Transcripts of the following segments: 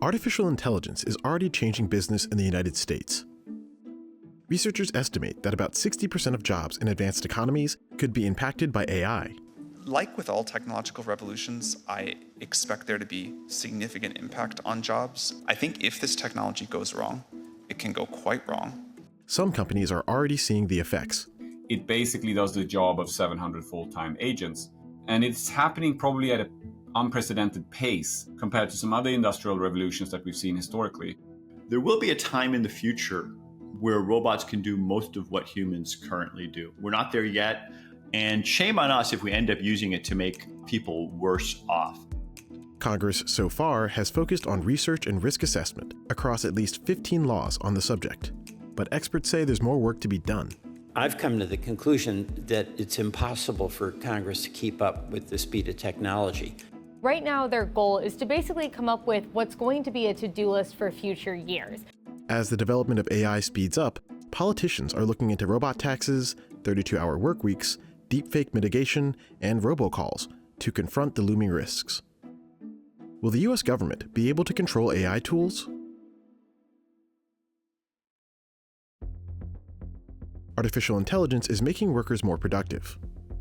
Artificial intelligence is already changing business in the United States. Researchers estimate that about 60% of jobs in advanced economies could be impacted by AI. Like with all technological revolutions, I expect there to be significant impact on jobs. I think if this technology goes wrong, it can go quite wrong. Some companies are already seeing the effects. It basically does the job of 700 full-time agents. And it's happening probably at an unprecedented pace compared to some other industrial revolutions that we've seen historically. There will be a time in the future where robots can do most of what humans currently do. We're not there yet, and shame on us if we end up using it to make people worse off. Congress so far has focused on research and risk assessment across at least 15 laws on the subject. But experts say there's more work to be done. I've come to the conclusion that it's impossible for Congress to keep up with the speed of technology. Right now, their goal is to basically come up with what's going to be a to-do list for future years. As the development of AI speeds up, politicians are looking into robot taxes, 32-hour work weeks, deepfake mitigation, and robocalls to confront the looming risks. Will the U.S. government be able to control AI tools? Artificial intelligence is making workers more productive.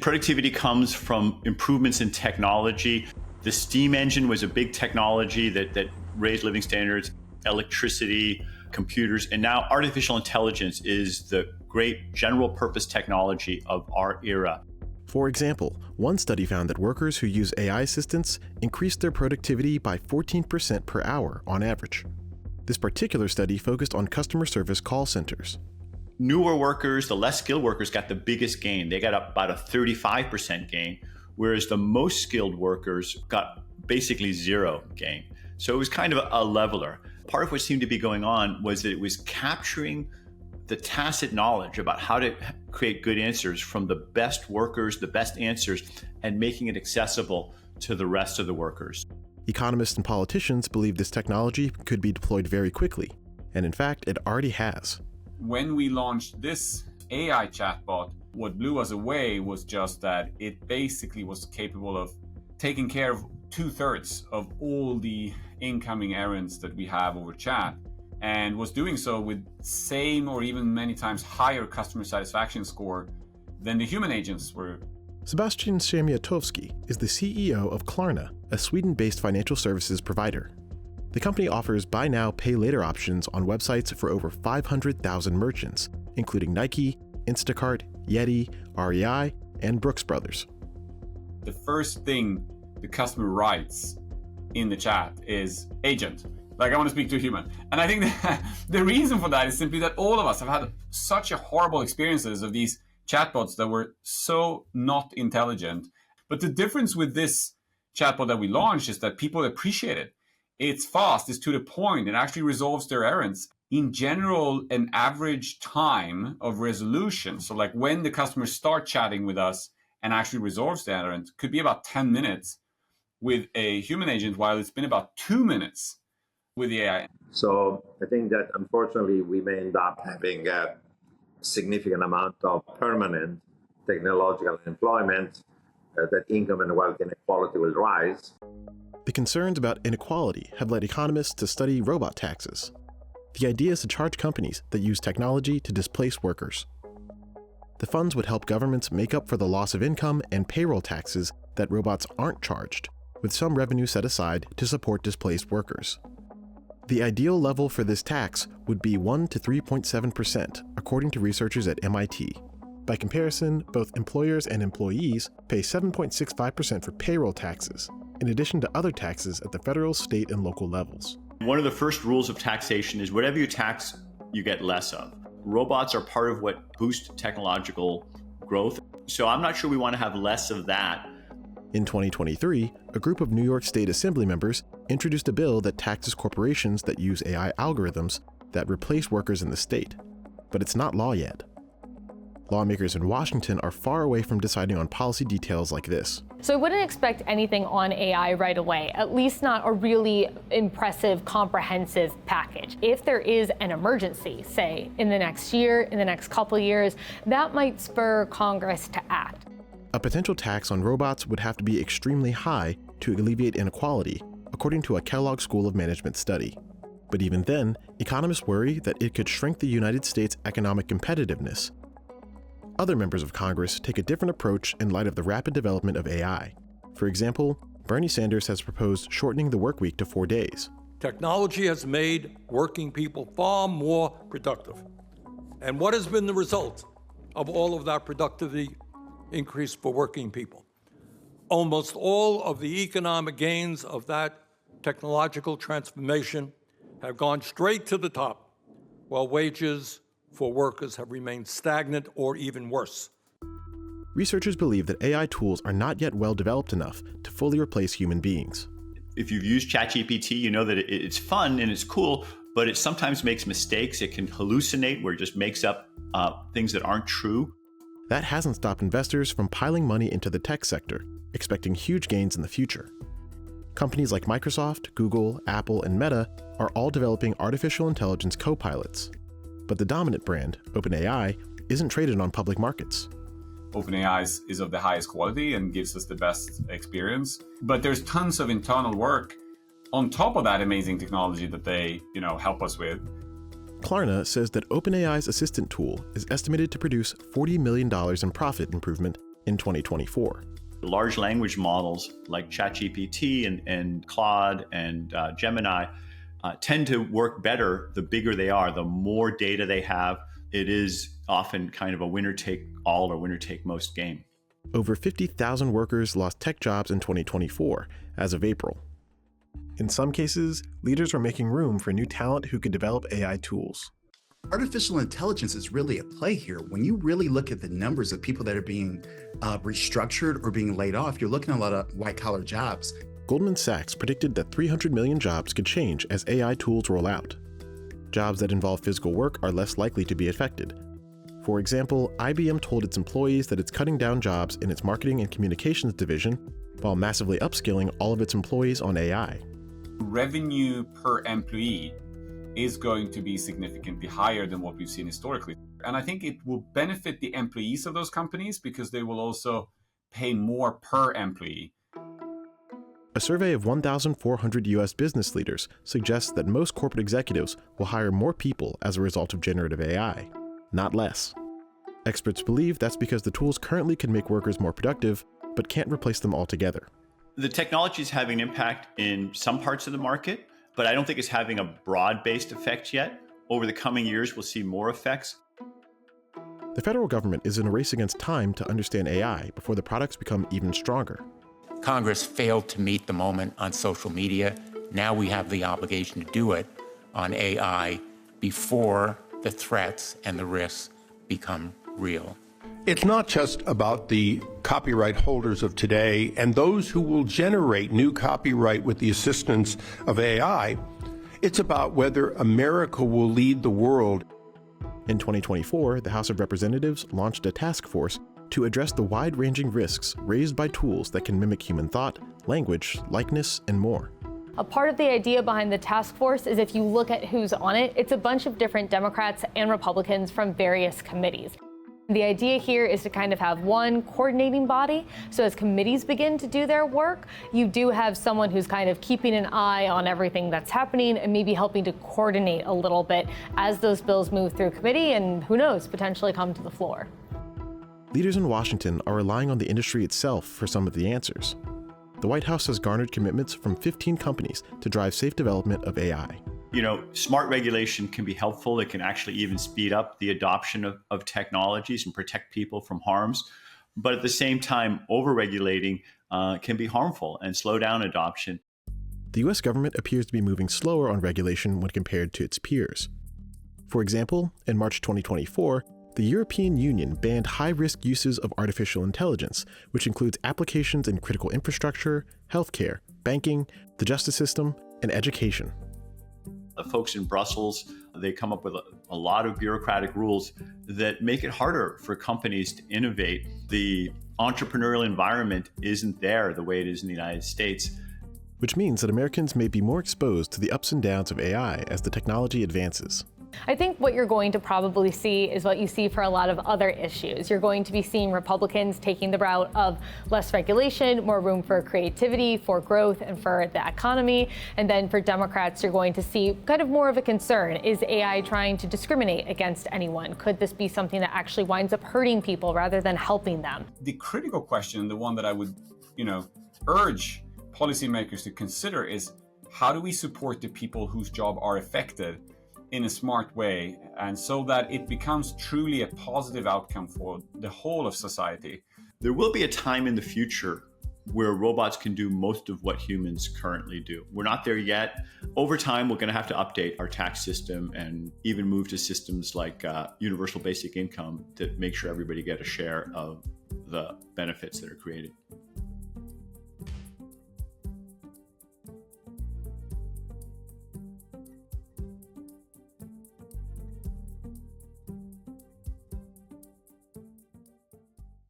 Productivity comes from improvements in technology. The steam engine was a big technology that raised living standards, electricity, computers, and now artificial intelligence is the great general purpose technology of our era. For example, one study found that workers who use AI assistants increased their productivity by 14% per hour on average. This particular study focused on customer service call centers. Newer workers, the less skilled workers, got the biggest gain. They got about a 35% gain, whereas the most skilled workers got basically zero gain. So it was kind of a leveler. Part of what seemed to be going on was that it was capturing the tacit knowledge about how to create good answers from the best workers, the best answers, and making it accessible to the rest of the workers. Economists and politicians believe this technology could be deployed very quickly, and in fact, it already has. When we launched this AI chatbot, what blew us away was just that it basically was capable of taking care of 2/3 of all the incoming errands that we have over chat, and was doing so with same or even many times higher customer satisfaction score than the human agents were. Sebastian Siemiatowski is the CEO of Klarna, a Sweden-based financial services provider. The company offers buy now, pay later options on websites for over 500,000 merchants, including Nike, Instacart, Getty, REI, and Brooks Brothers. The first thing the customer writes in the chat is agent. Like, I want to speak to a human. And I think that the reason for that is simply that all of us have had such a horrible experiences of these chatbots that were so not intelligent. But the difference with this chatbot that we launched is that people appreciate it. It's fast, it's to the point, it actually resolves their errands. In general, an average time of resolution, so like when the customers start chatting with us and actually resolves the errand, could be about 10 minutes with a human agent, while it's been about 2 minutes with the AI. So I think that unfortunately we may end up having a significant amount of permanent technological employment, that income and wealth inequality will rise. The concerns about inequality have led economists to study robot taxes. The idea is to charge companies that use technology to displace workers. The funds would help governments make up for the loss of income and payroll taxes that robots aren't charged, with some revenue set aside to support displaced workers. The ideal level for this tax would be 1 to 3.7%, according to researchers at MIT. By comparison, both employers and employees pay 7.65% for payroll taxes, in addition to other taxes at the federal, state, and local levels. One of the first rules of taxation is whatever you tax, you get less of. Robots are part of what boosts technological growth. So I'm not sure we want to have less of that. In 2023, a group of New York State Assembly members introduced a bill that taxes corporations that use AI algorithms that replace workers in the state. But it's not law yet. Lawmakers in Washington are far away from deciding on policy details like this. So I wouldn't expect anything on AI right away, at least not a really impressive, comprehensive package. If there is an emergency, say, in the next year, in the next couple of years, that might spur Congress to act. A potential tax on robots would have to be extremely high to alleviate inequality, according to a Kellogg School of Management study. But even then, economists worry that it could shrink the United States' economic competitiveness. Other members of Congress take a different approach in light of the rapid development of AI. For example, Bernie Sanders has proposed shortening the work week to 4 days. Technology has made working people far more productive. And what has been the result of all of that productivity increase for working people? Almost all of the economic gains of that technological transformation have gone straight to the top, while wages for workers have remained stagnant or even worse. Researchers believe that AI tools are not yet well developed enough to fully replace human beings. If you've used ChatGPT, you know that it's fun and it's cool, but it sometimes makes mistakes. It can hallucinate, where it just makes up things that aren't true. That hasn't stopped investors from piling money into the tech sector, expecting huge gains in the future. Companies like Microsoft, Google, Apple, and Meta are all developing artificial intelligence co-pilots. But the dominant brand, OpenAI, isn't traded on public markets. OpenAI is of the highest quality and gives us the best experience. But there's tons of internal work on top of that amazing technology that they, help us with. Klarna says that OpenAI's assistant tool is estimated to produce $40 million in profit improvement in 2024. Large language models like ChatGPT and Claude and Gemini tend to work better the bigger they are, the more data they have. It is often kind of a winner-take-all or winner-take-most game. Over 50,000 workers lost tech jobs in 2024 as of April. In some cases, leaders are making room for new talent who could develop AI tools. Artificial intelligence is really at play here. When you really look at the numbers of people that are being restructured or being laid off, you're looking at a lot of white-collar jobs. Goldman Sachs predicted that 300 million jobs could change as AI tools roll out. Jobs that involve physical work are less likely to be affected. For example, IBM told its employees that it's cutting down jobs in its marketing and communications division while massively upskilling all of its employees on AI. Revenue per employee is going to be significantly higher than what we've seen historically. And I think it will benefit the employees of those companies because they will also pay more per employee. A survey of 1,400 U.S. business leaders suggests that most corporate executives will hire more people as a result of generative AI, not less. Experts believe that's because the tools currently can make workers more productive, but can't replace them altogether. The technology is having an impact in some parts of the market, but I don't think it's having a broad-based effect yet. Over the coming years, we'll see more effects. The federal government is in a race against time to understand AI before the products become even stronger. Congress failed to meet the moment on social media. Now we have the obligation to do it on AI before the threats and the risks become real. It's not just about the copyright holders of today and those who will generate new copyright with the assistance of AI. It's about whether America will lead the world. In 2024, the House of Representatives launched a task force to address the wide-ranging risks raised by tools that can mimic human thought, language, likeness, and more. A part of the idea behind the task force is if you look at who's on it, it's a bunch of different Democrats and Republicans from various committees. The idea here is to kind of have one coordinating body. So as committees begin to do their work, you do have someone who's kind of keeping an eye on everything that's happening and maybe helping to coordinate a little bit as those bills move through committee and, who knows, potentially come to the floor. Leaders in Washington are relying on the industry itself for some of the answers. The White House has garnered commitments from 15 companies to drive safe development of AI. Smart regulation can be helpful. It can actually even speed up the adoption of technologies and protect people from harms. But at the same time, over-regulating can be harmful and slow down adoption. The U.S. government appears to be moving slower on regulation when compared to its peers. For example, in March 2024, the European Union banned high-risk uses of artificial intelligence, which includes applications in critical infrastructure, healthcare, banking, the justice system, and education. The folks in Brussels, they come up with a lot of bureaucratic rules that make it harder for companies to innovate. The entrepreneurial environment isn't there the way it is in the United States. Which means that Americans may be more exposed to the ups and downs of AI as the technology advances. I think what you're going to probably see is what you see for a lot of other issues. You're going to be seeing Republicans taking the route of less regulation, more room for creativity, for growth, and for the economy. And then for Democrats, you're going to see kind of more of a concern. Is AI trying to discriminate against anyone? Could this be something that actually winds up hurting people rather than helping them? The critical question, the one that I would, urge policymakers to consider is, how do we support the people whose job are affected in a smart way, and so that it becomes truly a positive outcome for the whole of society? There will be a time in the future where robots can do most of what humans currently do. We're not there yet. Over time, we're going to have to update our tax system and even move to systems like universal basic income to make sure everybody get a share of the benefits that are created.